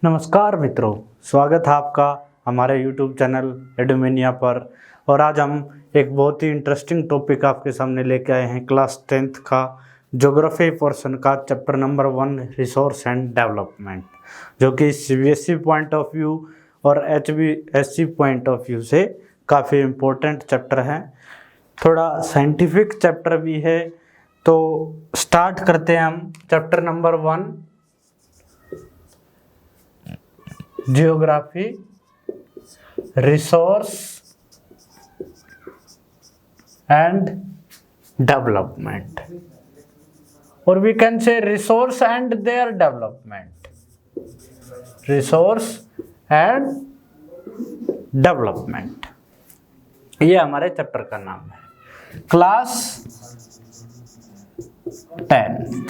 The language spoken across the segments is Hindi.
नमस्कार मित्रों, स्वागत है आपका हमारे YouTube चैनल एडुमेनिया पर। और आज हम एक बहुत ही इंटरेस्टिंग टॉपिक आपके सामने लेके आए हैं। क्लास 10th का ज्योग्राफी पोर्शन का chapter number 1 resource and development, जो कि CBSE पॉइंट ऑफ व्यू और HBSE पॉइंट ऑफ व्यू से काफ़ी इम्पोर्टेंट चैप्टर है। थोड़ा साइंटिफिक चैप्टर भी है। तो स्टार्ट करते हैं हम chapter number 1 geography, resource and development, और we can say resource and their development, resource and development, ये हमारे चैप्टर का नाम है। क्लास 10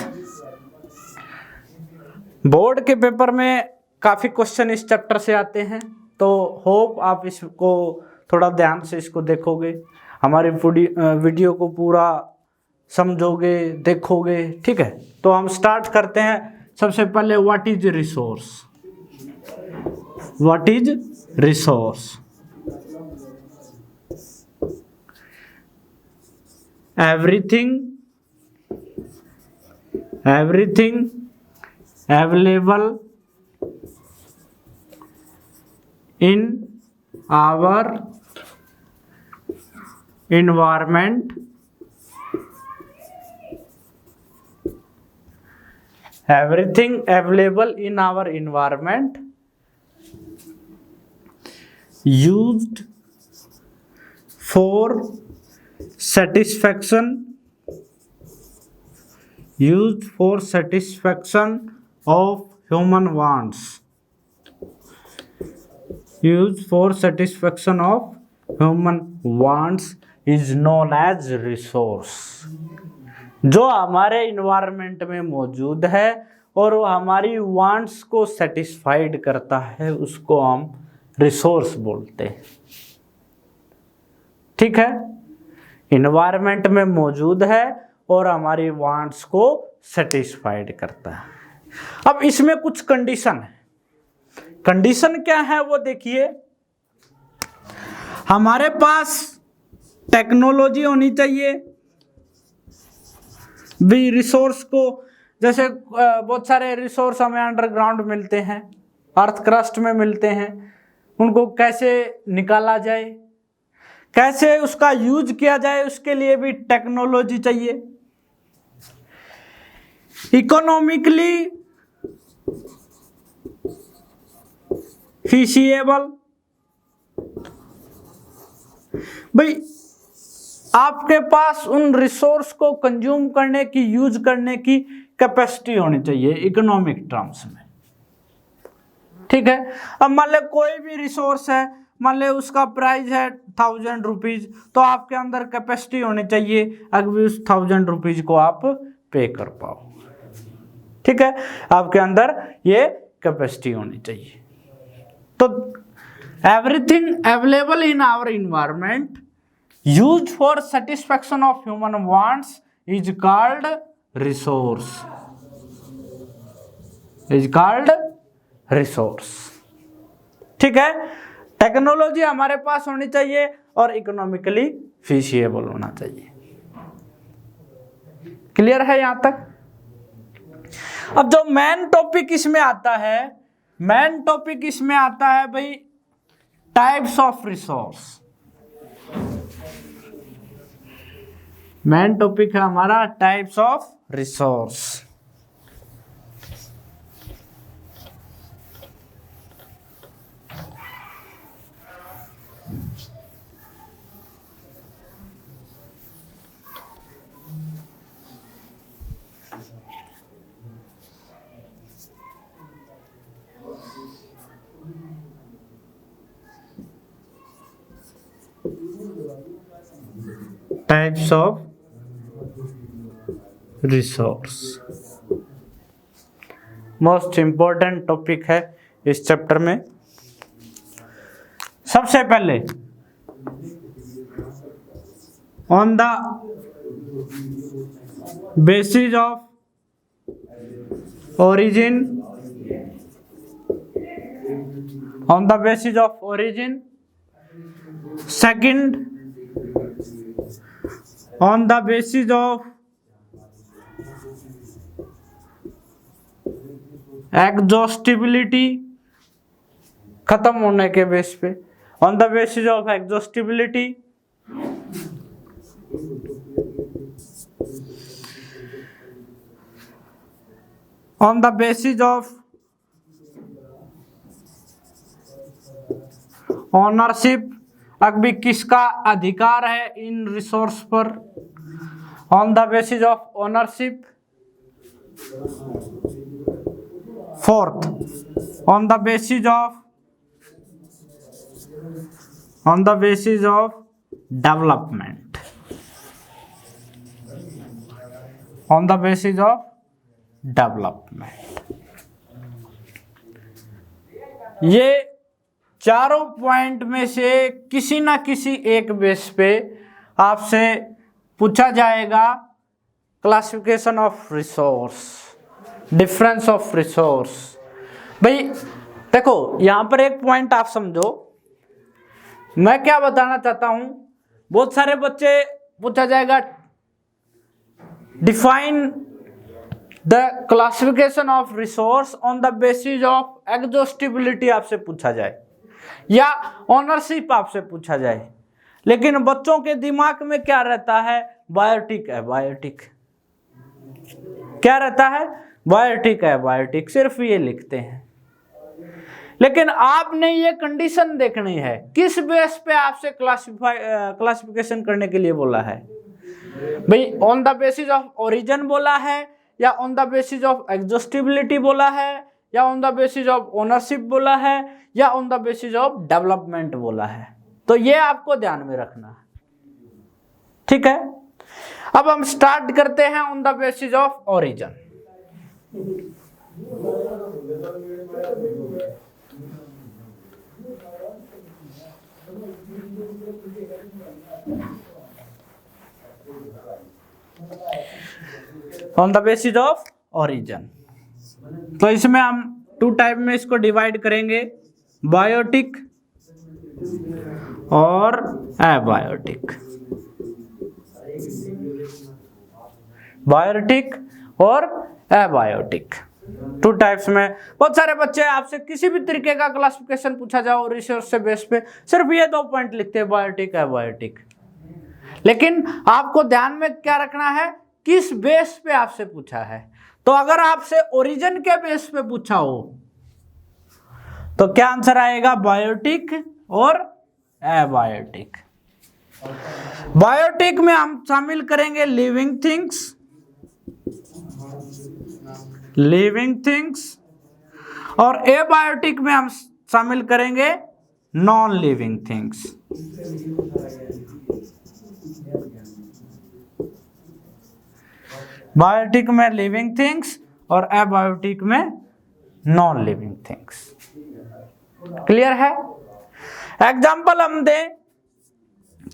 बोर्ड के पेपर में काफ़ी क्वेश्चन इस चैप्टर से आते हैं, तो होप आप इसको थोड़ा ध्यान से इसको देखोगे, हमारी वीडियो को पूरा समझोगे, देखोगे। ठीक है, तो हम स्टार्ट करते हैं। सबसे पहले what is resource. What is resource? Everything available in our environment, everything available in our environment used for satisfaction of human wants, used for satisfaction of human wants is known as resource। जो हमारे इन्वायरमेंट में मौजूद है और वो हमारी वांट्स को सेटिस्फाइड करता है, उसको हम रिसोर्स बोलते हैं। ठीक है, इन्वायरमेंट में मौजूद है और हमारी वांट्स को सेटिस्फाइड करता है। अब इसमें कुछ कंडीशन है। कंडीशन क्या है वो देखिए। हमारे पास टेक्नोलॉजी होनी चाहिए भी रिसोर्स को, जैसे बहुत सारे रिसोर्स हमें अंडरग्राउंड मिलते हैं, अर्थ क्रस्ट में मिलते हैं। उनको कैसे निकाला जाए, कैसे उसका यूज किया जाए, उसके लिए भी टेक्नोलॉजी चाहिए। इकोनॉमिकली फीसिएबल, भाई आपके पास उन रिसोर्स को कंज्यूम करने की, यूज करने की कैपेसिटी होनी चाहिए इकोनॉमिक टर्म्स में। ठीक है, अब मान ले कोई भी रिसोर्स है, मान ले उसका प्राइस है 1000 रुपीज, तो आपके अंदर कैपेसिटी होनी चाहिए अगर उस 1000 रुपीज को आप पे कर पाओ। ठीक है, आपके अंदर ये कैपेसिटी होनी चाहिए। तो everything available in our environment used for satisfaction of human wants is called resource, ठीक है, टेक्नोलॉजी हमारे पास होनी चाहिए और इकोनॉमिकली फीसिएबल होना चाहिए। क्लियर है यहां तक? अब जो मेन टॉपिक इसमें आता है भाई types of resource. Main topic है हमारा types of resource. Types of resource most important topic है इस चैप्टर में। सबसे पहले on the basis of origin on the basis of origin. Second, on the basis of exhaustibility, खत्म होने के बेस पे, on the basis of exhaustibility. On the basis of ownership, अभी किसका अधिकार है इन रिसोर्स पर, on the basis of ownership. Fourth, on the basis of development, on the basis of development. ये चारों पॉइंट में से किसी ना किसी एक बेस पे आपसे पूछा जाएगा classification of resource, difference of resource. भाई देखो यहां पर एक पॉइंट आप समझो, मैं क्या बताना चाहता हूं. बहुत सारे बच्चे पूछा जाएगा define the classification of resource on the basis of exhaustibility आपसे पूछा जाए, या ओनरशिप आपसे पूछा जाए. लेकिन बच्चों के दिमाग में क्या रहता है, बायोटिक है बायोटिक, क्या रहता है, बायोटिक है बायोटिक, सिर्फ ये लिखते हैं. लेकिन आपने ये कंडीशन देखनी है, किस बेस पे आपसे क्लासिफिकेशन करने के लिए बोला है. भाई on the basis of origin बोला है, या on the basis of exhaustibility बोला है, या on the basis of ownership बोला है, या on the basis of development बोला है. तो ये आपको ध्यान में रखना है, ठीक है. अब हम स्टार्ट करते हैं on the basis of origin. On the basis of origin, तो इसमें हम टू टाइप में इसको डिवाइड करेंगे, बायोटिक और एबायोटिक. बायोटिक और एबायोटिक टू टाइप्स में. बहुत सारे बच्चे आपसे किसी भी तरीके का क्लासिफिकेशन पूछा जाओ रिसोर्स से बेस पे, सिर्फ ये दो पॉइंट लिखते हैं, बायोटिक एबायोटिक. लेकिन आपको ध्यान में क्या रखना है, किस बेस पे आपसे पूछा है. तो अगर आपसे ओरिजिन के बेस पे पूछा हो तो क्या आंसर आएगा, बायोटिक और एबायोटिक. बायोटिक में हम शामिल करेंगे लिविंग थिंग्स, और एबायोटिक में हम शामिल करेंगे नॉन लिविंग थिंग्स. बायोटिक में लिविंग थिंग्स और एबायोटिक में नॉन लिविंग थिंग्स. क्लियर है. एग्जाम्पल हम दें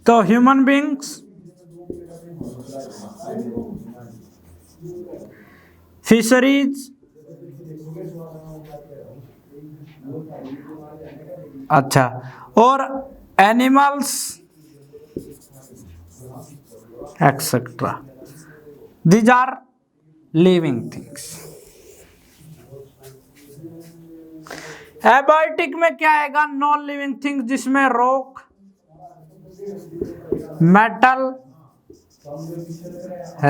तो ह्यूमन बींग्स, फिशरीज, अच्छा, और animals etcetera. These are living things. Abiotic में क्या आएगा, नॉन लिविंग थिंग्स, जिसमें rock, metal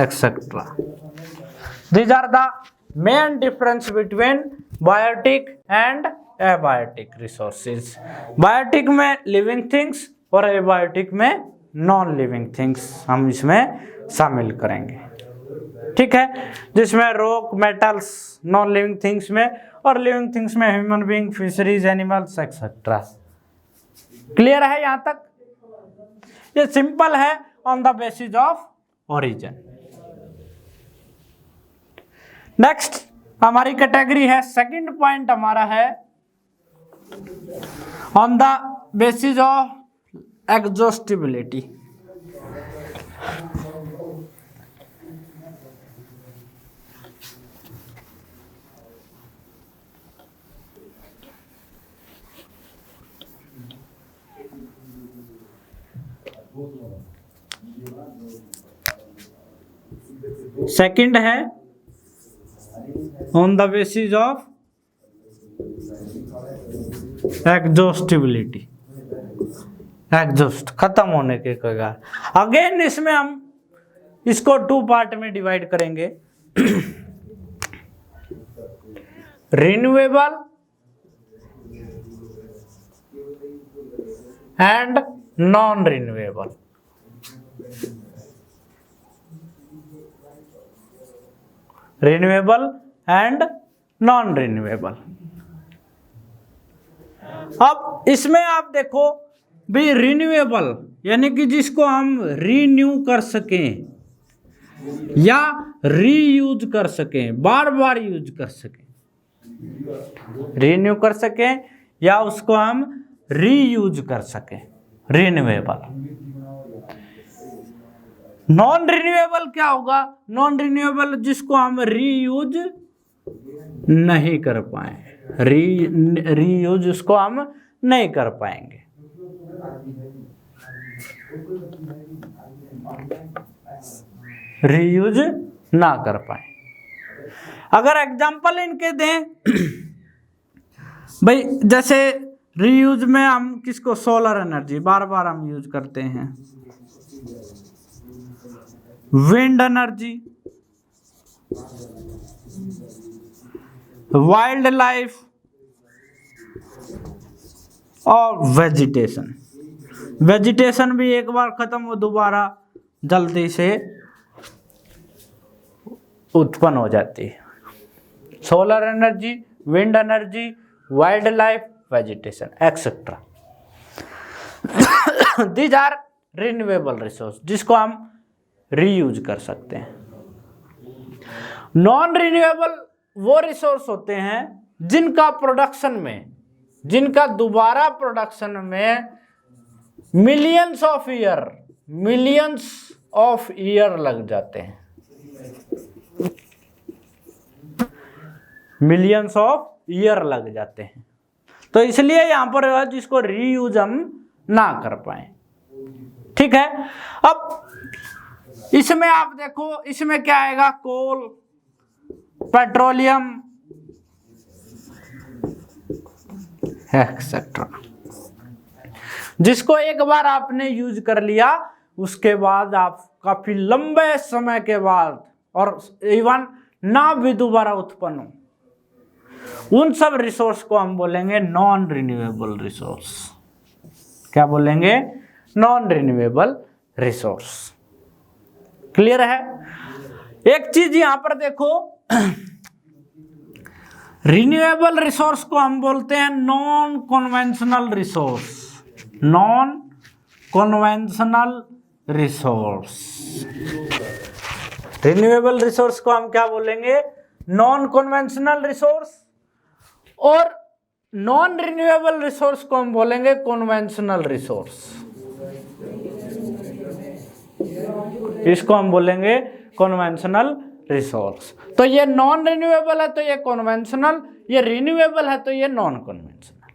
etcetera. These are the main difference between biotic and abiotic resources. Biotic में लिविंग थिंग्स और एबायोटिक में नॉन लिविंग थिंग्स हम इसमें शामिल करेंगे, ठीक है. जिसमें rock, metals non living things में, और लिविंग थिंग्स में human being, fisheries, animals etcetera. Clear है यहां तक. ये सिंपल है on the basis of origin. Next हमारी कैटेगरी है, सेकंड पॉइंट हमारा है on the basis of exhaustibility. Second है on the basis of exhaustibility, exhaust खत्म होने के कगार। अगेन इसमें हम इसको 2 पार्ट में डिवाइड करेंगे, renewable and non renewable. Renewable and non renewable. अब इसमें आप देखो भी रिन्यूएबल यानी कि जिसको हम रीन्यू कर सकें या रीयूज कर सकें, बार बार यूज कर सकें, रीन्यू कर सकें या उसको हम रीयूज कर सकें, रिन्यूएबल। नॉन रिन्यूएबल क्या होगा? नॉन रिन्यूएबल जिसको हम रीयूज नहीं कर पाए, रीयूज उसको हम नहीं कर पाएंगे। रीयूज ना कर पाए। अगर एग्जांपल इनके दें भाई, जैसे रीयूज में हम किसको, सोलर एनर्जी बार बार हम यूज करते हैं, विंड एनर्जी, वाइल्ड लाइफ और वेजिटेशन। वेजिटेशन भी एक बार खत्म हो दोबारा जल्दी से उत्पन्न हो जाती है। Solar energy, wind energy, wild life, vegetation etcetera, these are renewable resource जिसको हम रीयूज कर सकते हैं। नॉन रिन्यूएबल वो रिसोर्स होते हैं जिनका प्रोडक्शन में, जिनका दोबारा प्रोडक्शन में मिलियंस ऑफ ईयर लग जाते हैं, मिलियंस ऑफ ईयर लग जाते हैं। तो इसलिए यहां पर जिसको रीयूज हम ना कर पाए। ठीक है, अब इसमें आप देखो, इसमें क्या आएगा, कोल, पेट्रोलियम एक्सेट्रा, जिसको एक बार आपने यूज कर लिया उसके बाद आप काफी लंबे समय के बाद और इवन ना भी दोबारा उत्पन्न हो, उन सब रिसोर्स को हम बोलेंगे नॉन रिन्यूएबल रिसोर्स। क्या बोलेंगे? Non renewable resource. क्लियर है? एक चीज यहां पर देखो, रिन्यूएबल रिसोर्स को हम बोलते हैं non conventional resource, non conventional resource. Renewable resource को हम क्या बोलेंगे? Non conventional resource. और नॉन रिन्यूएबल रिसोर्स को हम बोलेंगे कन्वेंशनल रिसोर्स। इसको हम बोलेंगे कन्वेंशनल रिसोर्स। तो ये नॉन रिन्यूएबल है तो ये कन्वेंशनल, ये रिन्यूएबल है तो ये नॉन कन्वेंशनल,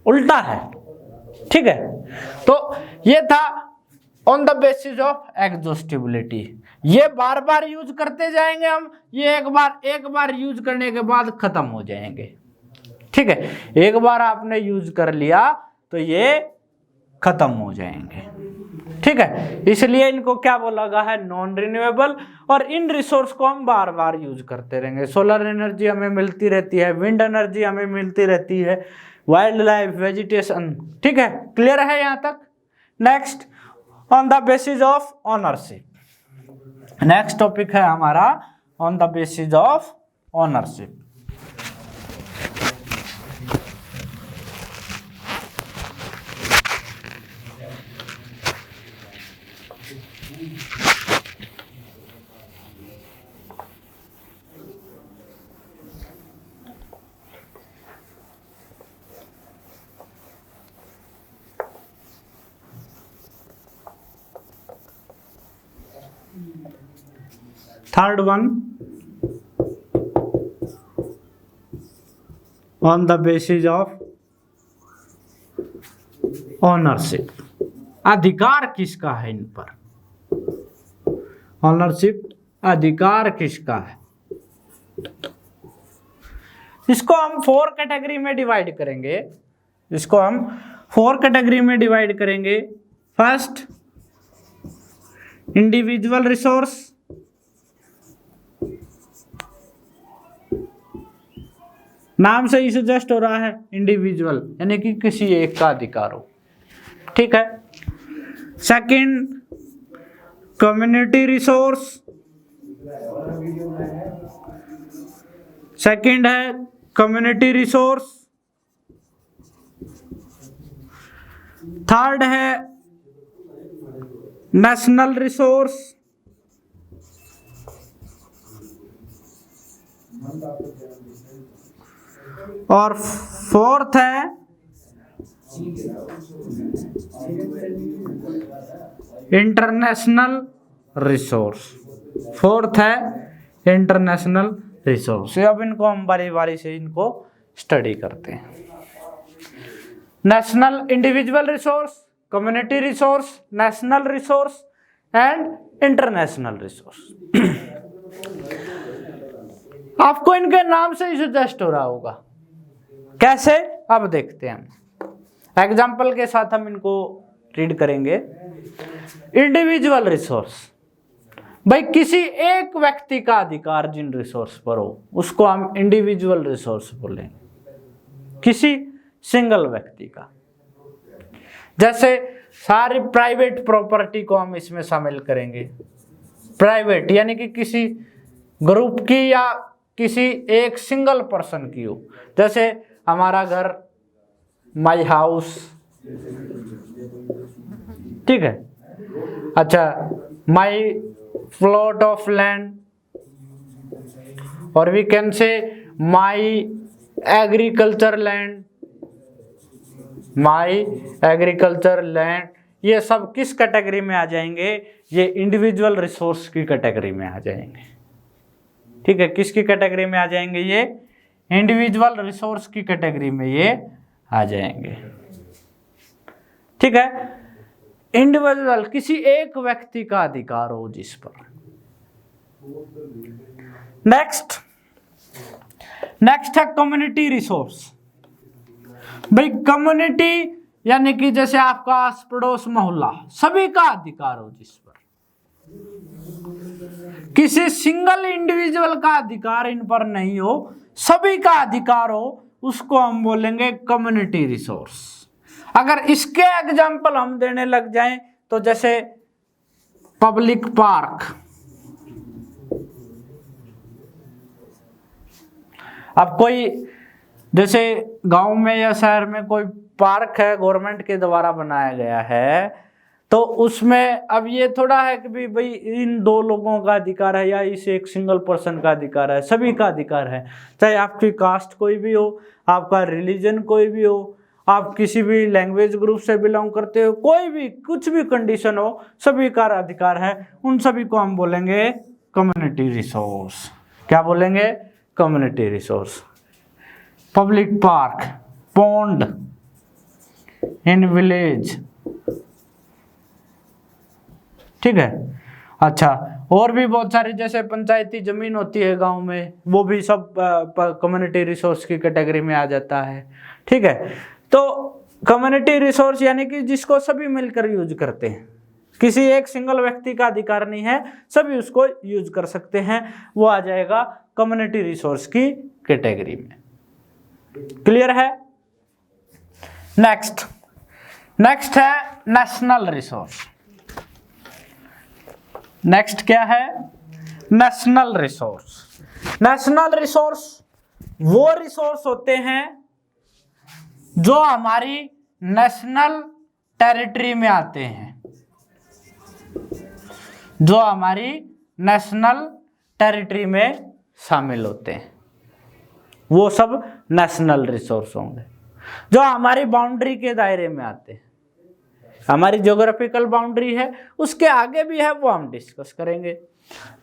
उल्टा है। ठीक है, तो ये था on the basis of exhaustibility. ये बार बार यूज करते जाएंगे हम, ये एक बार यूज करने के बाद खत्म हो जाएंगे। ठीक है, एक बार आपने यूज कर लिया तो ये खत्म हो जाएंगे। ठीक है, इसलिए इनको क्या बोला गया है? Non renewable. और इन रिसोर्स को हम बार बार यूज करते रहेंगे। सोलर एनर्जी हमें मिलती रहती है, विंड एनर्जी हमें मिलती रहती है, वाइल्ड लाइफ, वेजिटेशन। ठीक है, क्लियर है यहां तक? Next, on the basis of ownership. Next topic है हमारा on the basis of ownership. Third one, on the basis of ownership। अधिकार किसका है इन पर? ऑनरशिप अधिकार किसका है। इसको हम 4 कैटेगरी में डिवाइड करेंगे। इसको हम 4 कैटेगरी में डिवाइड करेंगे। फर्स्ट, इंडिविजुअल रिसोर्स, नाम से ही सजेस्ट हो रहा है इंडिविजुअल, यानी कि किसी एक का अधिकार हो, ठीक है। सेकंड, कम्युनिटी रिसोर्स, सेकंड है कम्युनिटी रिसोर्स। थर्ड है नेशनल रिसोर्स, और फोर्थ है इंटरनेशनल रिसोर्स। फोर्थ है इंटरनेशनल रिसोर्स। अब इनको हम बारी बारी से इनको स्टडी करते हैं। National, individual resource, community resource, national resource and international resource. आपको इनके नाम से ही सजेस्ट हो रहा होगा। कैसे, अब देखते हैं। एग्जाम्पल के साथ हम इनको रीड करेंगे। इंडिविजुअल रिसोर्स, भाई किसी एक व्यक्ति का अधिकार जिन रिसोर्स पर हो उसको हम इंडिविजुअल रिसोर्स बोलेंगे, किसी सिंगल व्यक्ति का। जैसे सारी प्राइवेट प्रॉपर्टी को हम इसमें शामिल करेंगे। प्राइवेट यानी कि किसी ग्रुप की या किसी एक सिंगल पर्सन की हो। जैसे हमारा घर, माय हाउस, ठीक है। अच्छा, माय प्लॉट ऑफ लैंड, और we can say my agriculture land, my agriculture land. ये सब किस कैटेगरी में आ जाएंगे? ये इंडिविजुअल रिसोर्स की कैटेगरी में आ जाएंगे, ठीक है। किसकी कैटेगरी में आ जाएंगे? ये इंडिविजुअल रिसोर्स की कैटेगरी में ये आ जाएंगे, ठीक है। इंडिविजुअल, किसी एक व्यक्ति का अधिकार हो जिस पर। नेक्स्ट है कम्युनिटी रिसोर्स। भाई कम्युनिटी यानी कि जैसे आपका आस पड़ोस मोहल्ला, सभी का अधिकार हो जिस पर। किसी सिंगल इंडिविजुअल का अधिकार इन पर नहीं हो, सभी का अधिकार हो, उसको हम बोलेंगे कम्युनिटी रिसोर्स। अगर इसके एग्जाम्पल हम देने लग जाएं तो जैसे पब्लिक पार्क, अब कोई जैसे गांव में या शहर में कोई पार्क है, गवर्नमेंट के द्वारा बनाया गया है, तो उसमें अब ये थोड़ा है कि भाई इन 2 लोगों का अधिकार है या इस एक सिंगल पर्सन का अधिकार है, सभी का अधिकार है। चाहे आपकी कास्ट कोई भी हो, आपका रिलीजन कोई भी हो, आप किसी भी लैंग्वेज ग्रुप से बिलोंग करते हो, कोई भी कुछ भी कंडीशन हो, सभी का अधिकार है। उन सभी को हम बोलेंगे कम्युनिटी रिसोर्स। क्या बोलेंगे? Community resource. Public park, pond in village, ठीक है। अच्छा, और भी बहुत सारी जैसे पंचायती जमीन होती है गांव में, वो भी सब कम्युनिटी रिसोर्स की कैटेगरी में आ जाता है, ठीक है। तो कम्युनिटी रिसोर्स यानी कि जिसको सभी मिलकर यूज करते हैं, किसी एक सिंगल व्यक्ति का अधिकार नहीं है, सभी उसको यूज कर सकते हैं, वो आ जाएगा कम्युनिटी रिसोर्स की कैटेगरी में। क्लियर है? नेक्स्ट है नेशनल रिसोर्स। नेक्स्ट क्या है? National resource. नेशनल रिसोर्स वो रिसोर्स होते हैं जो हमारी नेशनल टेरिटरी में आते हैं, जो हमारी नेशनल टेरिटरी में शामिल होते हैं, वो सब नेशनल रिसोर्स होंगे। जो हमारी बाउंड्री के दायरे में आते हैं, हमारी ज्योग्राफिकल बाउंड्री है, उसके आगे भी है, वो हम डिस्कस करेंगे।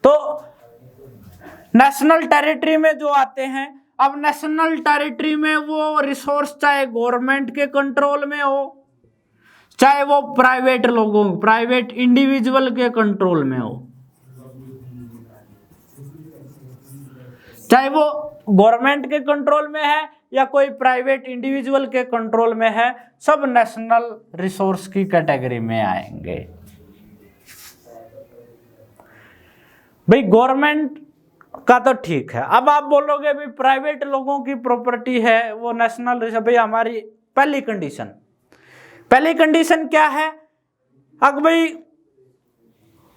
तो नेशनल टेरिटरी में जो आते हैं, अब नेशनल टेरिटरी में वो रिसोर्स चाहे गवर्नमेंट के कंट्रोल में हो, चाहे वो प्राइवेट लोगों, प्राइवेट इंडिविजुअल के कंट्रोल में हो, चाहे वो गवर्नमेंट के कंट्रोल में है या कोई प्राइवेट इंडिविजुअल के कंट्रोल में है, सब नेशनल रिसोर्स की कैटेगरी में आएंगे। भाई गवर्नमेंट का तो ठीक है, अब आप बोलोगे भाई प्राइवेट लोगों की प्रॉपर्टी है वो नेशनल रिसोर्स। भाई हमारी पहली कंडीशन क्या है? अगर भाई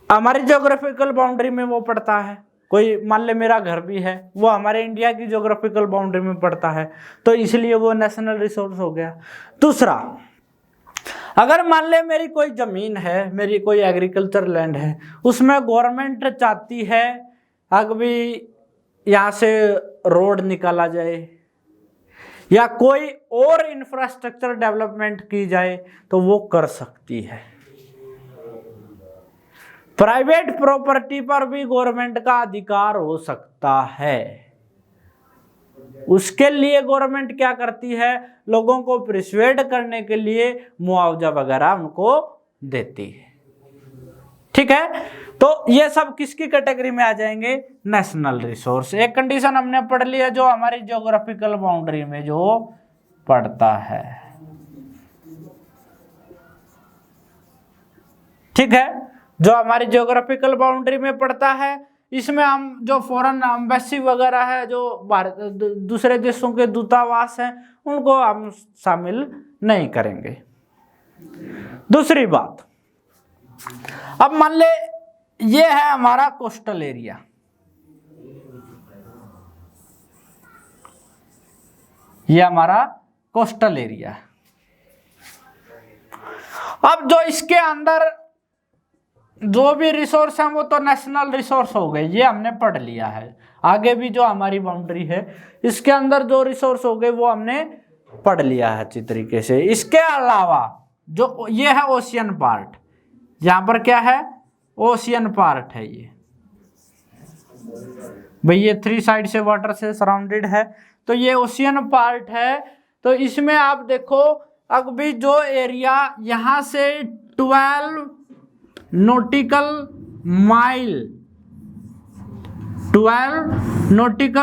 हमारी ज्योग्राफिकल बाउंड्री में वो पड़ता है, कोई मान ले मेरा घर भी है वो हमारे इंडिया की ज्योग्राफिकल बाउंड्री में पड़ता है, तो इसलिए वो नेशनल रिसोर्स हो गया। दूसरा, अगर मान ले मेरी कोई जमीन है, मेरी कोई एग्रीकल्चर लैंड है, उसमें गवर्नमेंट चाहती है अगर भी यहाँ से रोड निकाला जाए या कोई और इंफ्रास्ट्रक्चर डेवलपमेंट की जाए तो वो कर सकती है। प्राइवेट प्रॉपर्टी पर भी गवर्नमेंट का अधिकार हो सकता है। उसके लिए गवर्नमेंट क्या करती है? लोगों को प्रिस्वेड करने के लिए मुआवजा वगैरह उनको देती है। ठीक है, तो ये सब किसकी कैटेगरी में आ जाएंगे? National resource. एक कंडीशन हमने पढ़ लिया, जो हमारी ज्योग्राफिकल बाउंड्री में जो पड़ता है। ठीक है, जो हमारी ज्योग्राफिकल बाउंड्री में पड़ता है, इसमें हम जो फॉरेन एम्बेसी वगैरह है, जो भारत दूसरे देशों के दूतावास हैं, उनको हम शामिल नहीं करेंगे। दूसरी बात, अब मान ले ये है हमारा कोस्टल एरिया, ये हमारा कोस्टल एरिया। अब जो इसके अंदर जो भी रिसोर्स हैं वो तो नेशनल रिसोर्स हो गए, ये हमने पढ़ लिया है। आगे भी जो हमारी बाउंड्री है इसके अंदर जो रिसोर्स हो गए वो हमने पढ़ लिया है अच्छी तरीके से। इसके अलावा जो ये है ओशियन पार्ट, यहाँ पर क्या है? ओशियन पार्ट है ये। भाई ये 3 साइड से वाटर से सराउंडेड है, तो ये ओशियन पार्ट है। तो इसमें आप देखो, अब भी जो एरिया यहाँ से 12 नॉटिकल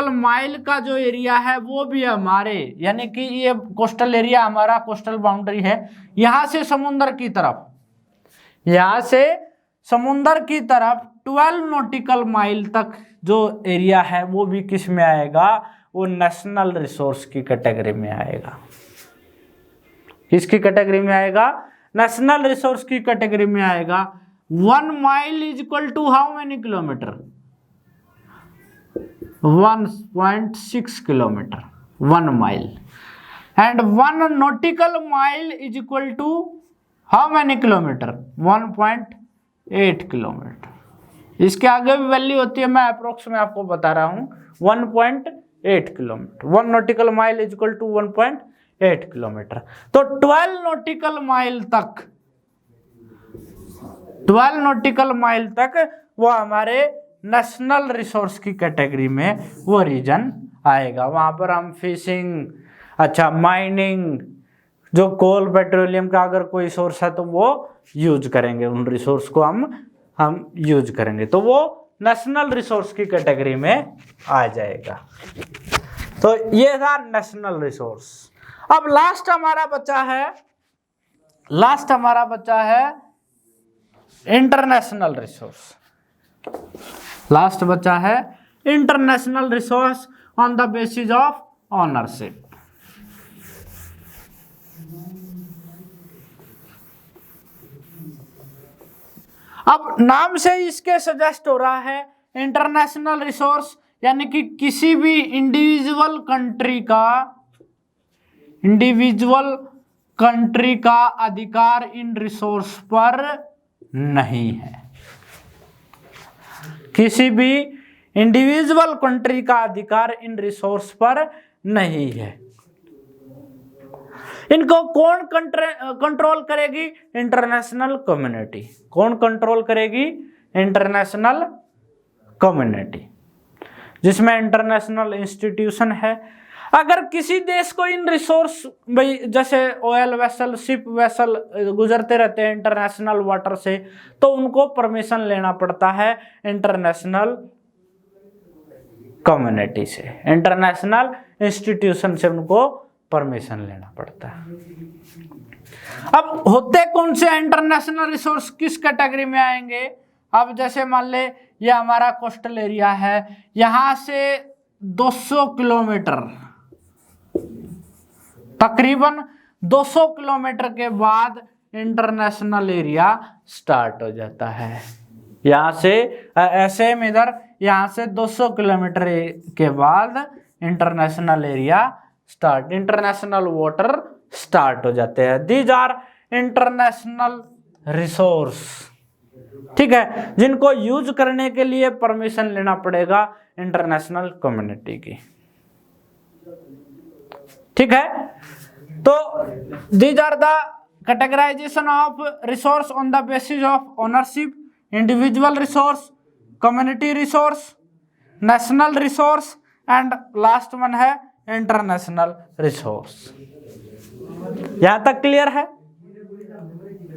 माइल का जो एरिया है वो भी हमारे, यानी कि ये कोस्टल एरिया हमारा कोस्टल बाउंड्री है। यहाँ से समुद्र की तरफ, यहाँ से समुद्र की तरफ 12 नॉटिकल माइल तक जो एरिया है वो भी किस में आएगा? वो नेशनल रिसोर्स की कैटेगरी में आएगा। किसकी कैटेगरी में आएगा? नेशनल रिसोर्स की कैटेगरी में आएगा। 1 mile is equal to how many kilometre? 1.6 kilometre 1 mile. And 1 nautical mile is equal to how many kilometre? 1.8 kilometre. इसके आगे भी वैल्यू होती है, मैं अप्रोक्स में आपको बता रहा हूं। 1.8 kilometre, 1 nautical mile is equal to 1.8 kilometre. तो 12 नॉटिकल माइल तक वो हमारे नेशनल रिसोर्स की कैटेगरी में वो रीजन आएगा। वहां पर हम फिशिंग, अच्छा माइनिंग, जो कोल पेट्रोलियम का अगर कोई सोर्स है तो वो यूज करेंगे, उन रिसोर्स को हम यूज करेंगे, तो वो नेशनल रिसोर्स की कैटेगरी में आ जाएगा। तो ये था नेशनल रिसोर्स। अब लास्ट हमारा बचा है इंटरनेशनल रिसोर्स। लास्ट बचा है international resource on the basis of ownership. अब नाम से इसके सजेस्ट हो रहा है इंटरनेशनल रिसोर्स, यानी कि किसी भी इंडिविजुअल कंट्री का अधिकार इन रिसोर्स पर नहीं है। किसी भी इंडिविजुअल कंट्री का अधिकार इन रिसोर्स पर नहीं है। इनको कौन कंट्रोल करेगी? International community. कौन कंट्रोल करेगी? इंटरनेशनल कम्युनिटी, जिसमें इंटरनेशनल इंस्टीट्यूशन है। अगर किसी देश को इन रिसोर्स, भाई जैसे ऑयल वेसल, शिप वेसल गुजरते रहते हैं इंटरनेशनल वाटर से, तो उनको परमिशन लेना पड़ता है इंटरनेशनल कम्युनिटी से, इंटरनेशनल इंस्टीट्यूशन से उनको परमिशन लेना पड़ता है। अब होते कौन से इंटरनेशनल रिसोर्स किस कैटेगरी में आएंगे? अब जैसे मान ले ये हमारा कोस्टल एरिया है, यहां से 200 किलोमीटर, तकरीबन 200 किलोमीटर के बाद इंटरनेशनल एरिया स्टार्ट हो जाता है। यहां से ऐसे में इधर यहां से 200 किलोमीटर के बाद international area start, international water start हो जाते हैं। दीज आर इंटरनेशनल रिसोर्स, ठीक है, जिनको यूज करने के लिए परमिशन लेना पड़ेगा इंटरनेशनल कम्युनिटी की, ठीक है। तो these are the categorisation of resource on the basis of ownership, individual resource, community resource, national resource and last one है इंटरनेशनल रिसोर्स। यहां तक क्लियर है?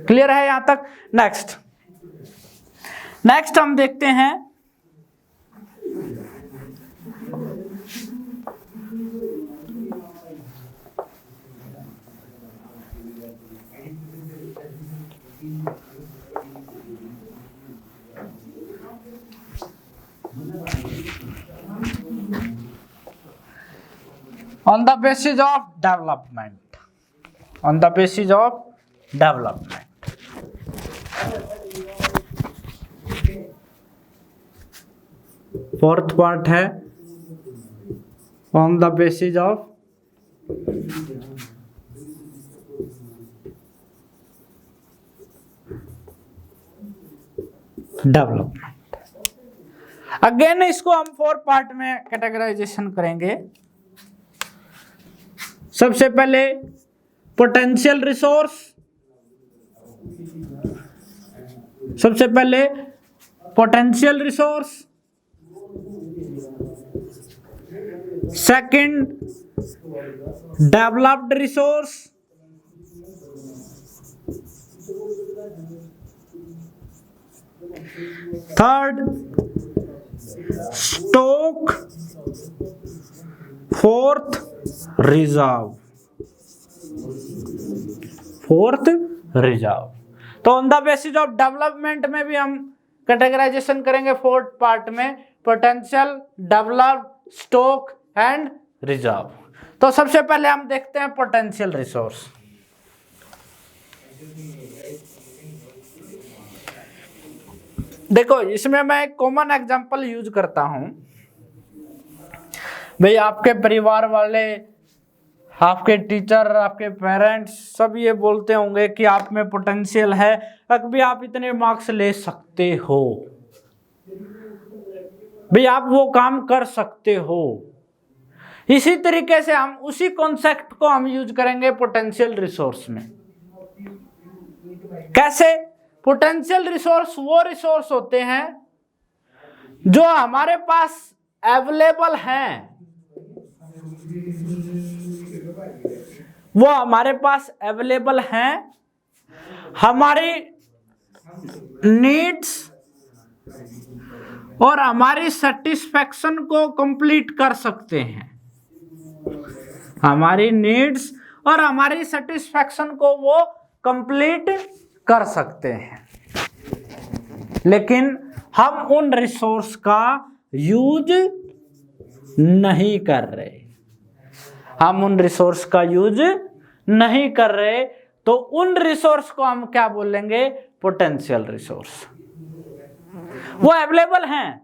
क्लियर है यहां तक? नेक्स्ट हम देखते हैं on the basis of development, on the basis of development। Fourth part है on the basis of development. Again इसको हम 4 पार्ट में कैटेगराइजेशन करेंगे। सबसे पहले पोटेंशियल रिसोर्स, सबसे पहले potential resource, second developed resource, third stock, fourth reserve, fourth reserve. तो on the basis of development में भी हम कैटेगराइजेशन करेंगे 4 पार्ट में, potential, developed, stock and reserve. तो सबसे पहले हम देखते हैं पोटेंशियल रिसोर्स। देखो इसमें मैं एक कॉमन एग्जांपल यूज करता हूं। भाई आपके परिवार वाले, आपके टीचर, आपके पेरेंट्स सब ये बोलते होंगे कि आप में पोटेंशियल है, अभी आप इतने मार्क्स ले सकते हो, भाई आप वो काम कर सकते हो। इसी तरीके से हम उसी कॉन्सेप्ट को हम यूज करेंगे पोटेंशियल रिसोर्स में। कैसे? पोटेंशियल रिसोर्स वो रिसोर्स होते हैं जो हमारे पास अवेलेबल हैं, वो हमारे पास अवेलेबल हैं, हमारी नीड्स और हमारी सेटिस्फैक्शन को कंप्लीट कर सकते हैं, हमारी नीड्स और हमारी सेटिस्फैक्शन को वो कंप्लीट कर सकते हैं। लेकिन हम उन रिसोर्स का यूज नहीं कर रहे, हम उन रिसोर्स का यूज नहीं कर रहे, तो उन रिसोर्स को हम क्या बोलेंगे? Potential resource. वो अवेलेबल हैं,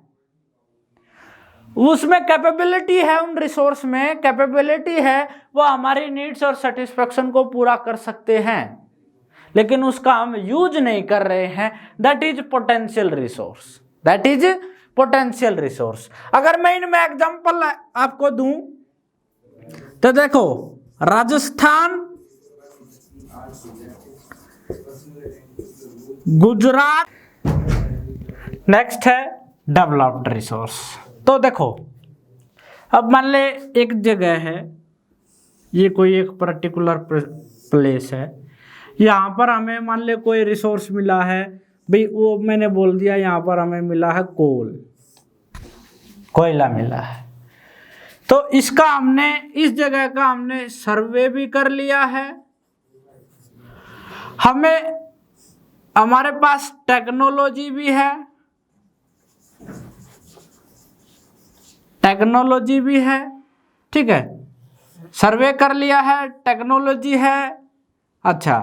उसमें कैपेबिलिटी है, उन रिसोर्स में कैपेबिलिटी है, वो हमारी नीड्स और सेटिस्फैक्शन को पूरा कर सकते हैं, लेकिन उसका हम यूज नहीं कर रहे हैं। That is potential resource, that is potential resource. अगर मैं इनमें एग्जांपल आपको दूं तो देखो राजस्थान, गुजरात, नेक्स्ट है डेवलप्ड रिसोर्स। तो देखो अब मान ले एक जगह है, ये कोई एक पर्टिकुलर प्लेस है, यहाँ पर हमें मान ले कोई रिसोर्स मिला है, भाई वो मैंने बोल दिया यहाँ पर हमें मिला है कोल, कोयला मिला है। तो इसका हमने इस जगह का हमने सर्वे भी कर लिया है। हमारे पास टेक्नोलॉजी भी है, टेक्नोलॉजी भी है, ठीक है, सर्वे कर लिया है, टेक्नोलॉजी है। अच्छा,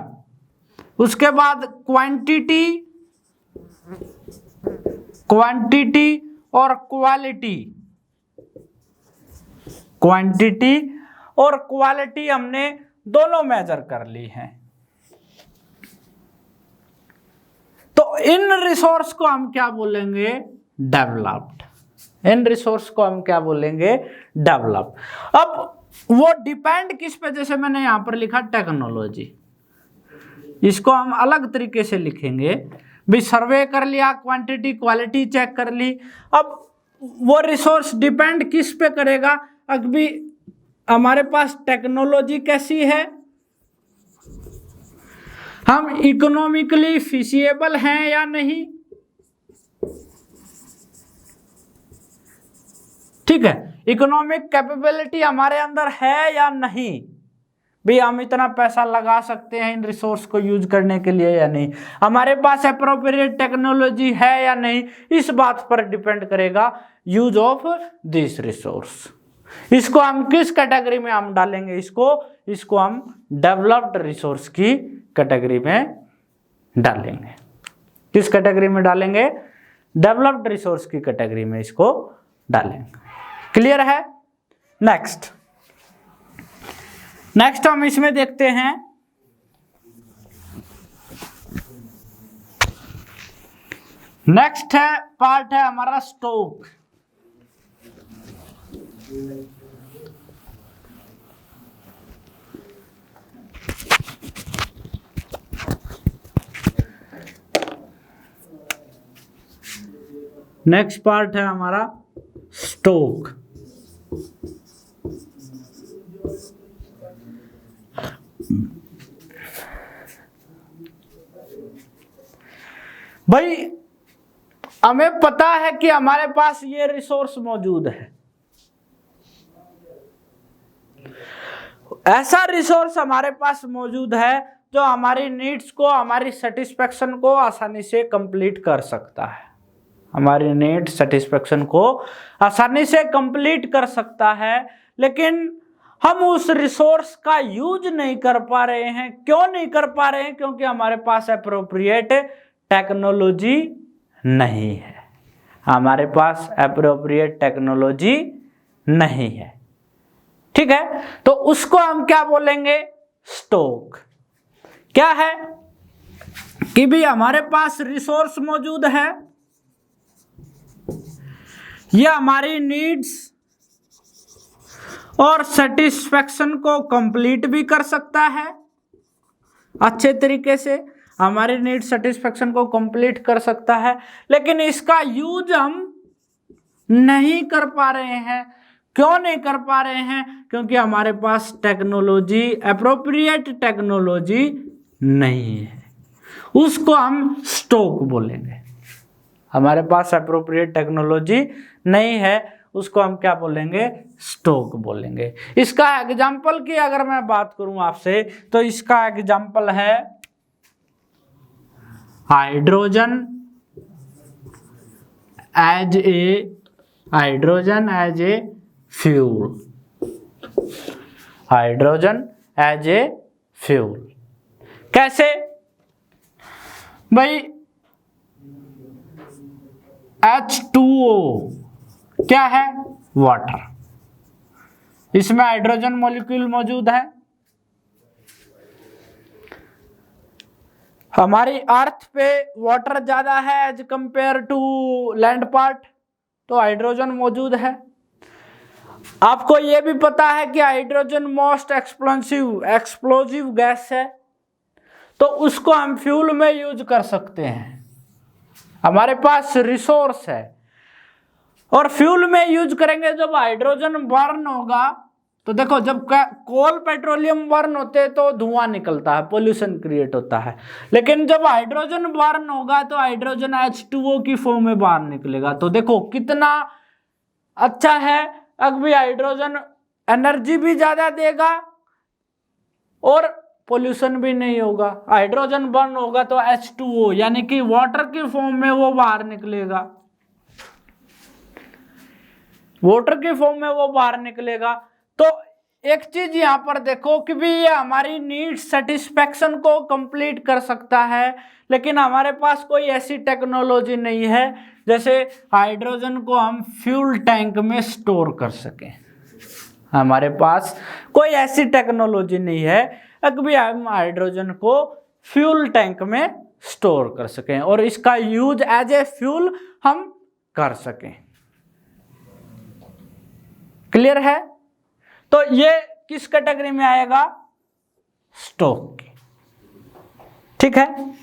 उसके बाद क्वांटिटी, क्वांटिटी और क्वालिटी, क्वांटिटी और क्वालिटी हमने दोनों मेजर कर ली हैं। तो इन रिसोर्स को हम क्या बोलेंगे? डेवलप्ड। इन रिसोर्स को हम क्या बोलेंगे? डेवलप्ड। अब वो डिपेंड किस पे, जैसे मैंने यहां पर लिखा टेक्नोलॉजी, इसको हम अलग तरीके से लिखेंगे भी। सर्वे कर लिया, क्वांटिटी क्वालिटी चेक कर ली। अब वो रिसोर्स डिपेंड किस पे करेगा? अभी हमारे पास टेक्नोलॉजी कैसी है, हम इकोनॉमिकली फिजिबल हैं या नहीं, ठीक है, इकोनॉमिक कैपेबिलिटी हमारे अंदर है या नहीं, भी हम इतना पैसा लगा सकते हैं इन रिसोर्स को यूज करने के लिए या नहीं, हमारे पास एप्रोप्रिएट टेक्नोलॉजी है या नहीं, इस बात पर डिपेंड करेगा यूज ऑफ दिस रिसोर्स। इसको हम किस कैटेगरी में हम डालेंगे? इसको हम डेवलप्ड रिसोर्स की कैटेगरी में डालेंगे। किस कैटेगरी में डालेंगे? डेवलप्ड रिसोर्स की कैटेगरी में इसको डालेंगे। क्लियर है? नेक्स्ट हम इसमें देखते हैं नेक्स्ट है पार्ट है हमारा स्टॉक। नेक्स्ट पार्ट है हमारा स्टॉक। भाई हमें पता है कि हमारे पास ये रिसोर्स मौजूद है, ऐसा रिसोर्स हमारे पास मौजूद है जो हमारी नीड्स को, हमारी सेटिस्फेक्शन को आसानी से कंप्लीट कर सकता है, हमारी नीड सेटिस्फेक्शन को आसानी से कंप्लीट कर सकता है, लेकिन हम उस रिसोर्स का यूज नहीं कर पा रहे हैं। क्यों नहीं कर पा रहे हैं? क्योंकि हमारे पास एप्रोप्रिएट टेक्नोलॉजी नहीं है, हमारे पास एप्रोप्रिएट टेक्नोलॉजी नहीं है, ठीक है। तो उसको हम क्या बोलेंगे? स्टॉक। क्या है कि भी हमारे पास रिसोर्स मौजूद है, यह हमारी नीड्स और सेटिस्फेक्शन को कंप्लीट भी कर सकता है, अच्छे तरीके से हमारी नीड सेटिस्फेक्शन को कंप्लीट कर सकता है, लेकिन इसका यूज हम नहीं कर पा रहे हैं। क्यों नहीं कर पा रहे हैं? क्योंकि हमारे पास टेक्नोलॉजी, एप्रोप्रिएट टेक्नोलॉजी नहीं है, उसको हम स्टॉक बोलेंगे। हमारे पास एप्रोप्रिएट टेक्नोलॉजी नहीं है, उसको हम क्या बोलेंगे? स्टॉक बोलेंगे। इसका एग्जाम्पल की अगर मैं बात करूं आपसे, तो इसका एग्जाम्पल है hydrogen as a fuel. Hydrogen as a fuel कैसे? भाई H2O क्या है? वाटर। इसमें हाइड्रोजन मॉलिक्यूल मौजूद है। हमारी अर्थ पे वाटर ज्यादा है as compare to land part, तो हाइड्रोजन मौजूद है। आपको यह भी पता है कि हाइड्रोजन मोस्ट एक्सप्लोजिव गैस है, तो उसको हम फ्यूल में यूज कर सकते हैं। हमारे पास रिसोर्स है और फ्यूल में यूज करेंगे। जब हाइड्रोजन बर्न होगा तो देखो, जब कोल पेट्रोलियम बर्न होते हैं तो धुआं निकलता है, पोल्यूशन क्रिएट होता है, लेकिन जब हाइड्रोजन बर्न होगा तो हाइड्रोजन H2O की फॉर्म में बाहर निकलेगा। तो देखो कितना अच्छा है, अब भी हाइड्रोजन एनर्जी भी ज्यादा देगा और पोल्यूशन भी नहीं होगा। हाइड्रोजन बर्न होगा तो H2O यानी कि वाटर की फॉर्म में वो बाहर निकलेगा, वाटर की फॉर्म में वो बाहर निकलेगा। तो एक चीज यहां पर देखो कि भी ये हमारी नीड सेटिस्फेक्शन को कंप्लीट कर सकता है, लेकिन हमारे पास कोई ऐसी टेक्नोलॉजी नहीं है जैसे हाइड्रोजन को हम फ्यूल टैंक में स्टोर कर सकें। हमारे पास कोई ऐसी टेक्नोलॉजी नहीं है कि हम हाइड्रोजन को फ्यूल टैंक में स्टोर कर सकें और इसका यूज एज ए फ्यूल हम कर सकें। क्लियर है? तो ये किस कैटेगरी में आएगा? स्टोक की। ठीक है,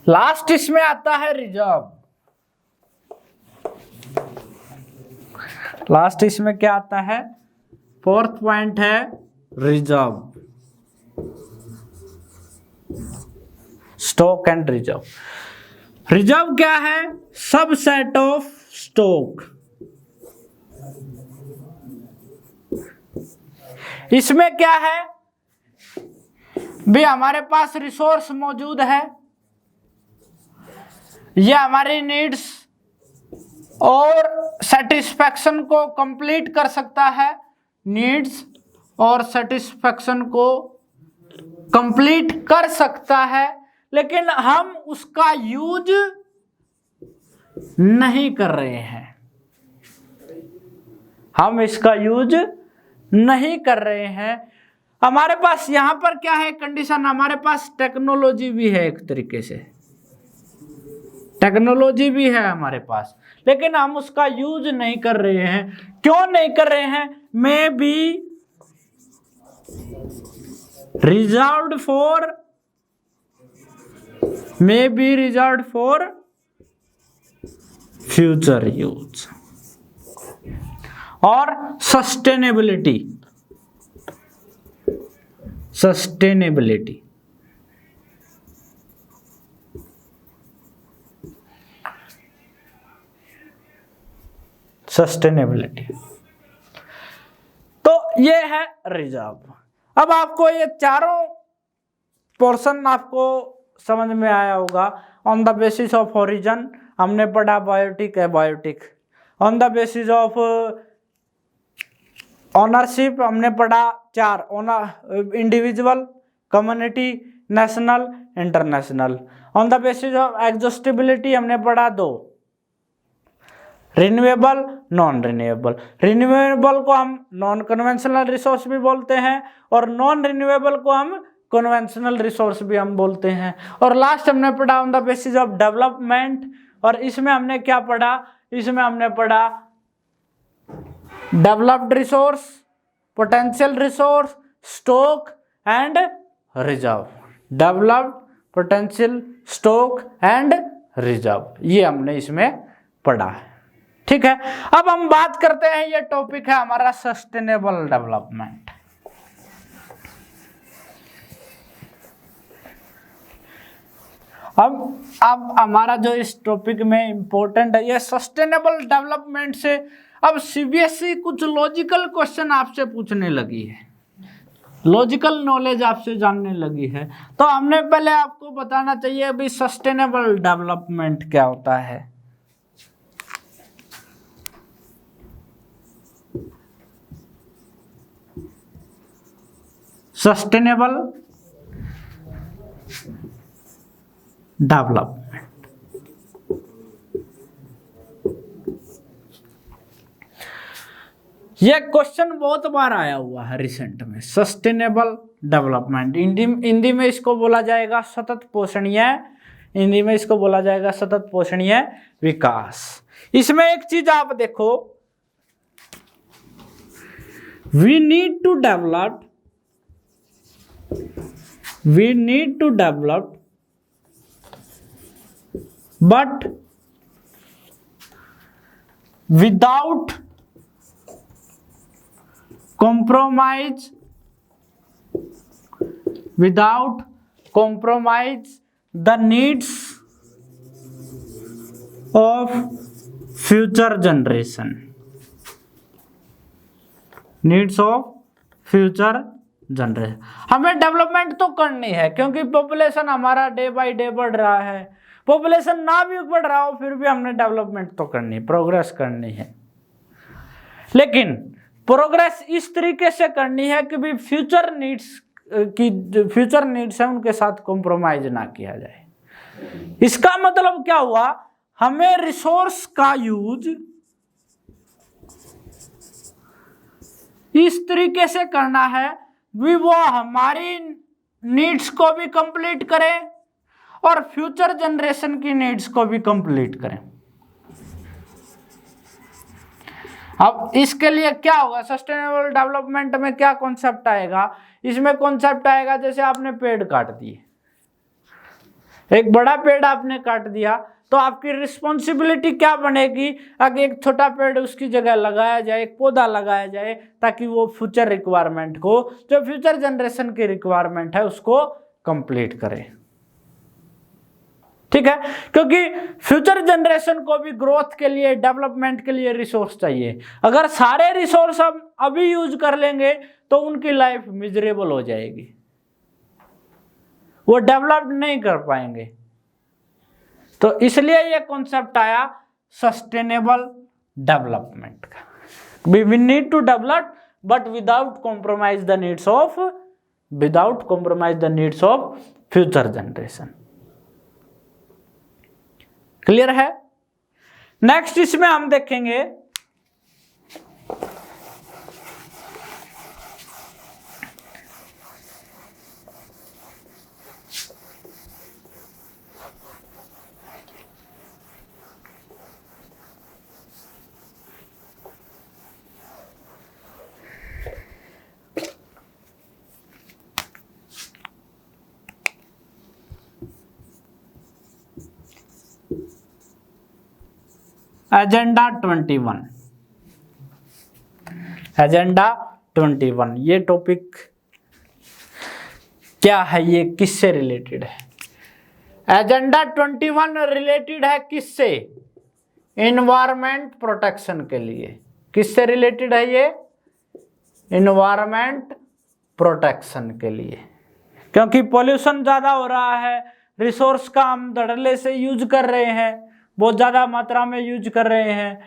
लास्ट इसमें आता है रिजर्व। लास्ट इसमें क्या आता है? फोर्थ पॉइंट है reserve, stock and reserve. Reserve क्या है? Subset of stock. इसमें क्या है भी हमारे पास रिसोर्स मौजूद है, ये हमारी नीड्स और सेटिस्फैक्शन को कंप्लीट कर सकता है, नीड्स और सेटिस्फैक्शन को कंप्लीट कर सकता है, लेकिन हम उसका यूज नहीं कर रहे हैं। हम इसका यूज नहीं कर रहे हैं। हमारे पास यहां पर क्या है कंडीशन? हमारे पास टेक्नोलॉजी भी है, एक तरीके से टेक्नोलॉजी भी है हमारे पास, लेकिन हम उसका यूज नहीं कर रहे हैं। क्यों नहीं कर रहे हैं? May be reserved for future use और सस्टेनेबिलिटी। तो ये है रिजर्व। अब आपको ये चारों पोर्शन आपको समझ में आया होगा। On the basis of origin हमने पढ़ा बायोटिक है, biotic. On the basis of ownership हमने पढ़ा 4, individual, community, national, international. On the basis of exhaustibility हमने पढ़ा 2, रिन्यूएबल, नॉन रिन्यूएबल। रिन्यूएबल को हम नॉन कन्वेंशनल रिसोर्स भी बोलते हैं और नॉन रिन्यूएबल को हम कन्वेंशनल रिसोर्स भी हम बोलते हैं। और लास्ट हमने पढ़ा on the basis of development, और इसमें हमने क्या पढ़ा? इसमें हमने पढ़ा developed resource, potential resource, stock and reserve. Developed, potential, stock and reserve, ये हमने इसमें पढ़ा है। ठीक है, अब हम बात करते हैं, ये टॉपिक है हमारा सस्टेनेबल डेवलपमेंट। अब हमारा जो इस टॉपिक में इंपॉर्टेंट है ये सस्टेनेबल डेवलपमेंट से अब सीबीएसई कुछ लॉजिकल क्वेश्चन आपसे पूछने लगी है, लॉजिकल नॉलेज आपसे जानने लगी है। तो हमने पहले आपको बताना चाहिए अभी सस्टेनेबल डेवलपमेंट क्या होता है। सस्टेनेबल डेवलपमेंट, यह क्वेश्चन बहुत बार आया हुआ है रिसेंट में। सस्टेनेबल डेवलपमेंट हिंदी में इसको बोला जाएगा सतत पोषणीय, हिंदी में इसको बोला जाएगा सतत पोषणीय विकास। इसमें एक चीज आप देखो, we need to develop but without compromise the needs of future generation, हमें डेवलपमेंट तो करनी है क्योंकि पॉपुलेशन हमारा डे बाय डे बढ़ रहा है। पॉपुलेशन ना भी बढ़ रहा हो फिर भी हमने डेवलपमेंट तो करनी है, प्रोग्रेस करनी है, लेकिन प्रोग्रेस इस तरीके से करनी है कि भी फ्यूचर नीड्स है उनके साथ कॉम्प्रोमाइज ना किया जाए। इसका मतलब क्या हुआ, हमें रिसोर्स का यूज इस तरीके से करना है भी वो हमारी नीड्स को भी कंप्लीट करे और फ्यूचर जनरेशन की नीड्स को भी कंप्लीट करें। अब इसके लिए क्या होगा, सस्टेनेबल डेवलपमेंट में क्या कॉन्सेप्ट आएगा, इसमें कॉन्सेप्ट आएगा जैसे आपने पेड़ काट दिए, एक बड़ा पेड़ आपने काट दिया तो आपकी रिस्पॉन्सिबिलिटी क्या बनेगी, अगर एक छोटा पेड़ उसकी जगह लगाया जाए, एक पौधा लगाया जाए ताकि वो फ्यूचर रिक्वायरमेंट को, जो फ्यूचर जनरेशन की रिक्वायरमेंट है उसको कंप्लीट करे। ठीक है, क्योंकि फ्यूचर जनरेशन को भी ग्रोथ के लिए, डेवलपमेंट के लिए रिसोर्स चाहिए। अगर सारे रिसोर्स हम अभी यूज कर लेंगे तो उनकी लाइफ मिजरेबल हो जाएगी, वो डेवलप नहीं कर पाएंगे। तो इसलिए ये कॉन्सेप्ट आया सस्टेनेबल डेवलपमेंट का। We need to develop but without compromise the needs of future generation. Clear है? नेक्स्ट इसमें हम देखेंगे एजेंडा 21। एजेंडा 21 ये टॉपिक क्या है, ये किससे रिलेटेड है? एजेंडा 21 रिलेटेड है किससे? इन्वायरमेंट प्रोटेक्शन के लिए। किससे रिलेटेड है ये? इन्वायरमेंट प्रोटेक्शन के लिए, क्योंकि पॉल्यूशन ज्यादा हो रहा है, रिसोर्स का हम धड़ल्ले से यूज कर रहे हैं, बहुत ज्यादा मात्रा में यूज कर रहे हैं।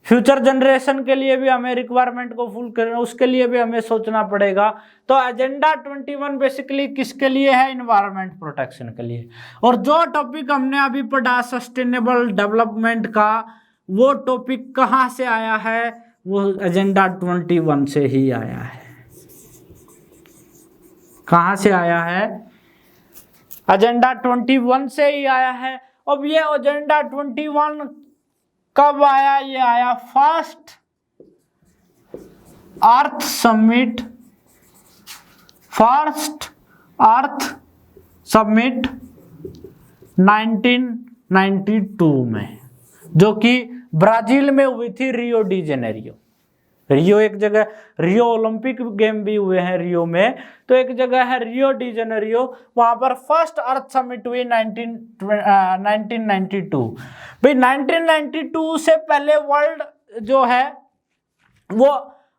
फ्यूचर जनरेशन के लिए भी हमें रिक्वायरमेंट को फुल करना, उसके लिए भी हमें सोचना पड़ेगा। तो एजेंडा 21 बेसिकली किसके लिए है? इन्वायरमेंट प्रोटेक्शन के लिए। और जो टॉपिक हमने अभी पढ़ा सस्टेनेबल डेवलपमेंट का, वो टॉपिक कहाँ से आया है? वो एजेंडा 21 से ही आया है। कहाँ से आया है? एजेंडा 21 से ही आया है। अब ये एजेंडा 21 कब आया? ये आया फर्स्ट अर्थ समिट 1992 में, जो कि ब्राजील में हुई थी, रियो डी जेनेरियो। रियो एक जगह, रियो ओलंपिक गेम भी हुए हैं रियो में, तो एक जगह है रियो डी जेनेरियो, वहां पर फर्स्ट अर्थ समिट हुई 1992। भाई 1992 से पहले वर्ल्ड जो है वो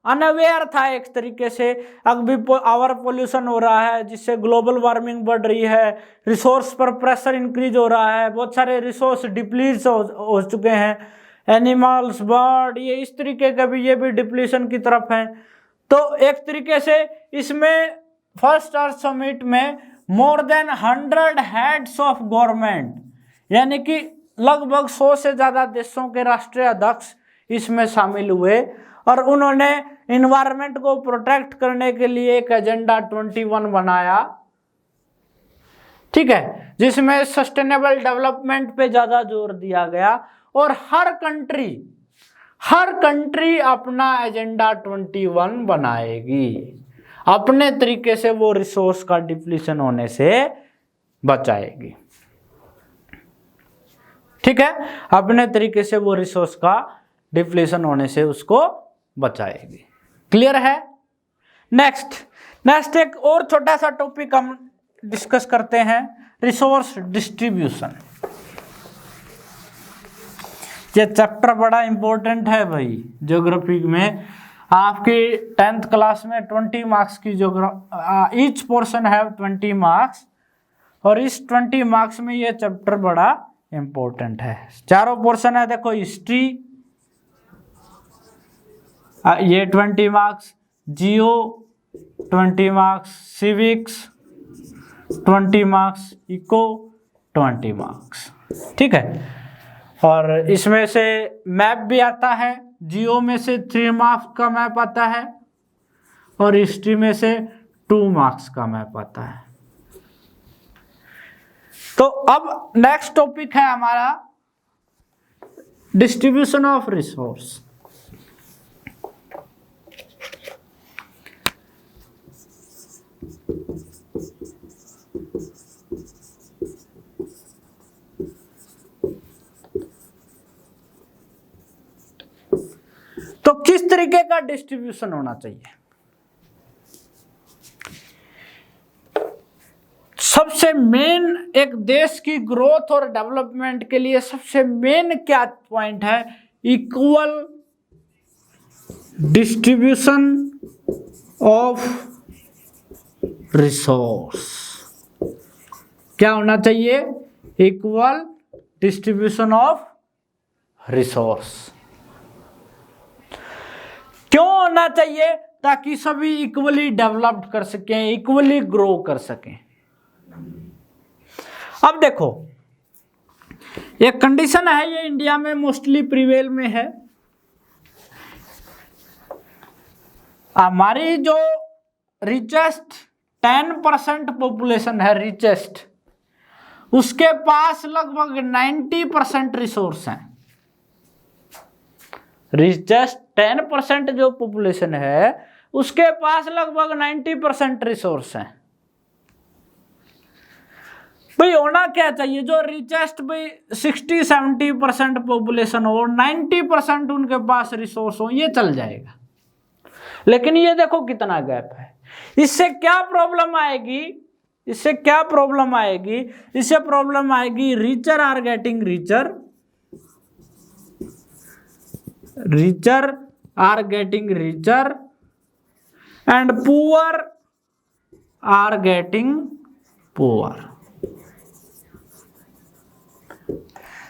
अनअवेयर था एक तरीके से। अभी आवर पोल्यूशन हो रहा है जिससे ग्लोबल वार्मिंग बढ़ रही है, रिसोर्स पर प्रेशर इंक्रीज हो रहा है, बहुत सारे रिसोर्स डिप्लीट हो चुके हैं, एनिमल्स, बर्ड, ये इस तरीके का भी, ये भी डिप्लीशन की तरफ है। तो एक तरीके से इसमें फर्स्ट अर्थ समिट में more than 100 heads of government, यानी कि लगभग 100 से ज्यादा देशों के राष्ट्रीय अध्यक्ष इसमें शामिल हुए और उन्होंने इन्वायरमेंट को प्रोटेक्ट करने के लिए एक एजेंडा 21 बनाया। ठीक है, जिसमें सस्टेनेबल डेवलपमेंट पे ज्यादा जोर दिया गया और हर कंट्री अपना एजेंडा 21 बनाएगी, अपने तरीके से वो रिसोर्स का डिप्लीशन होने से बचाएगी। ठीक है, अपने तरीके से वो रिसोर्स का डिप्लीशन होने से उसको बचाएगी। क्लियर है? नेक्स्ट एक और छोटा सा टॉपिक हम डिस्कस करते हैं, रिसोर्स डिस्ट्रीब्यूशन। ये चैप्टर बड़ा इंपॉर्टेंट है भाई ज्योग्राफी में। आपकी 10th क्लास में 20 मार्क्स की ज्योग्राफी, ईच पोर्शन है 20 मार्क्स, और इस 20 मार्क्स में ये चैप्टर बड़ा इंपॉर्टेंट है। चारों पोर्शन है, देखो हिस्ट्री ये 20 marks, geo 20 marks, civics 20 marks, eco 20 marks. ठीक है, और इसमें से मैप भी आता है, जियो में से 3 मार्क्स का मैप आता है, और हिस्ट्री में से 2 मार्क्स का मैप आता है। तो अब नेक्स्ट टॉपिक है हमारा डिस्ट्रीब्यूशन ऑफ रिसोर्स। तो किस तरीके का डिस्ट्रीब्यूशन होना चाहिए? सबसे मेन एक देश की ग्रोथ और डेवलपमेंट के लिए सबसे मेन क्या पॉइंट है? Equal distribution of resource. क्या होना चाहिए? Equal distribution of resource. क्यों होना चाहिए? ताकि सभी इक्वली डेवलप्ड कर सकें, इक्वली ग्रो कर सकें। अब देखो, एक कंडीशन है, ये इंडिया में मोस्टली प्रिवेल में है। हमारी जो रिचेस्ट 10% पॉपुलेशन है, रिचेस्ट, उसके पास लगभग 90% रिसोर्स हैं। रिचेस्ट 10% जो पॉपुलेशन है उसके पास लगभग 90% रिसोर्स हैं। भाई होना क्या चाहिए? जो रिचेस्ट भाई 60-70% पॉपुलेशन हो, 90% उनके पास रिसोर्स हो, ये चल जाएगा। लेकिन ये देखो कितना गैप है। इससे क्या प्रॉब्लम आएगी? इससे प्रॉब्लम आएगी richer are getting richer, richer are getting richer and poor are getting poor.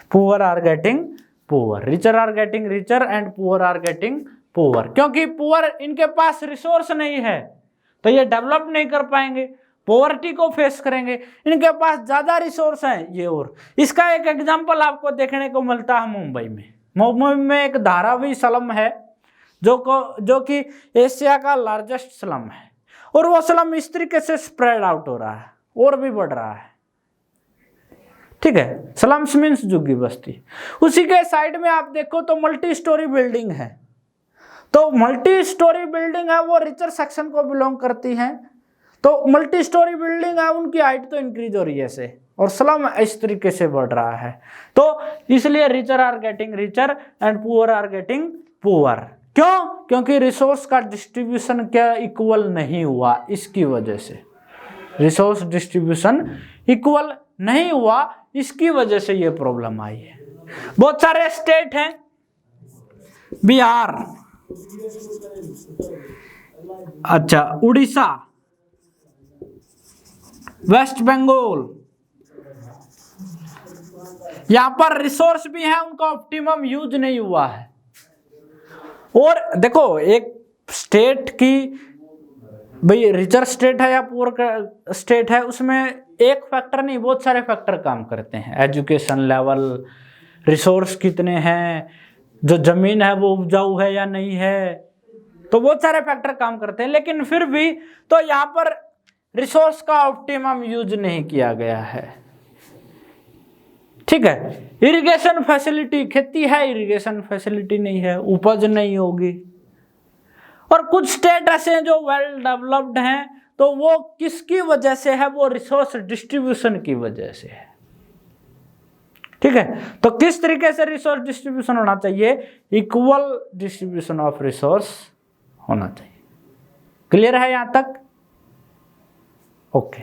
Poor are getting poor. Richer are getting richer and poor are getting poor. क्योंकि poor इनके पास रिसोर्स नहीं है तो ये डेवलप नहीं कर पाएंगे, पॉवर्टी को फेस करेंगे। इनके पास ज्यादा रिसोर्स हैं ये। और इसका एक एग्जांपल आपको देखने को मिलता है मुंबई में एक धारावी स्लम है जो कि एशिया का लार्जेस्ट स्लम है, और वो स्लम इस तरीके से स्प्रेड आउट हो रहा है और भी बढ़ रहा है। ठीक है, स्लम्स मीन्स झुग्गी बस्ती। उसी के साइड में आप देखो तो मल्टी स्टोरी बिल्डिंग है, तो मल्टी स्टोरी बिल्डिंग है वो रिचर सेक्शन को बिलोंग करती हैं। तो मल्टी स्टोरी बिल्डिंग है, उनकी हाइट तो इंक्रीज हो रही है ऐसे, और स्लम इस तरीके से बढ़ रहा है। तो इसलिए richer are getting richer and poor are getting poor. क्यों? क्योंकि रिसोर्स का डिस्ट्रीब्यूशन क्या इक्वल नहीं हुआ, इसकी वजह से रिसोर्स डिस्ट्रीब्यूशन इक्वल नहीं हुआ, इसकी वजह से ये प्रॉब्लम आई है। बहुत सारे स्टेट हैं, बिहार, अच्छा उड़ीसा, वेस्ट बंगाल, यहां पर रिसोर्स भी है, उनका ऑप्टिमम यूज नहीं हुआ है। और देखो एक स्टेट की भाई रिचर स्टेट है या पुअर स्टेट है, उसमें एक फैक्टर नहीं बहुत सारे फैक्टर काम करते हैं। एजुकेशन लेवल, रिसोर्स कितने हैं, जो जमीन है वो उपजाऊ है या नहीं है, तो बहुत सारे फैक्टर काम करते हैं। लेकिन फिर भी तो यहाँ पर रिसोर्स का ऑप्टिमम यूज नहीं किया गया है। ठीक है, इरिगेशन फैसिलिटी, खेती है इरिगेशन फैसिलिटी नहीं है, उपज नहीं होगी। और कुछ स्टेट ऐसे हैं जो वेल डेवलप्ड हैं, तो वो किसकी वजह से है? वो रिसोर्स डिस्ट्रीब्यूशन की वजह से है। ठीक है, तो किस तरीके से रिसोर्स डिस्ट्रीब्यूशन होना चाहिए? इक्वल डिस्ट्रीब्यूशन ऑफ रिसोर्स होना चाहिए। क्लियर है यहां तक? ओके।